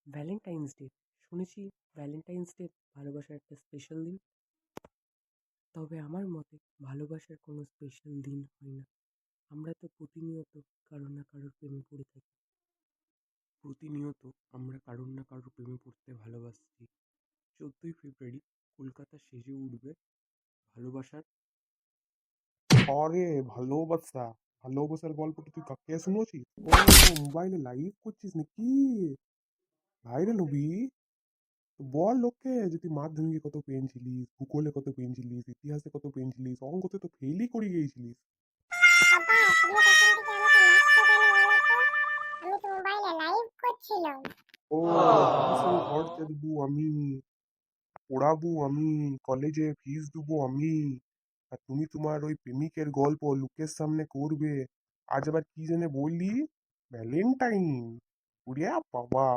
Valentine's day শুনেছি। Valentine's day ভালোবাসার একটা স্পেশাল দিন। তবে আমার মতে ভালোবাসার কোনো স্পেশাল দিন হয় না। আমরা তো প্রতিনিয়ত কারোর না কারোর প্রেমে পড়ে থাকি। প্রতিনিয়ত আমরা কারোর না কারোর প্রেমে পড়তে ভালোবাসছি। 14ই ফেব্রুয়ারি কলকাতা সেজে উঠবে ভালোবাসার। আরে ভালোবাসা, ভালোবাসার গল্পটা তুই কাকে শুনেছিস? ও, মোবাইলে লাইভ করছিস নাকি? ভাইরাল হবি? তো বল লোককে যে তুই মাধ্যমিকে কত পেয়েছিলিস, ভূগোলে কত পেয়েছিলিস, ইতিহাসে কত পেয়েছিলিস, অঙ্কতে তো ফেলই করে গিয়েছিলিস। বাবা, তুমি তখন থেকে আমাকে মারছো কেন বলো তো? আমি তো মোবাইলে লাইভ করছিলাম। ও, টিউশন খরচা দেবো আমি, পড়াবো আমি, কলেজে ফিস দেবো আমি, আর তুমি তোমার ওই প্রেমিকের গল্প লোকের সামনে করবে। আজ আবার কি জেনে বললি? ভ্যালেন্টাইন? ওরে বাবা!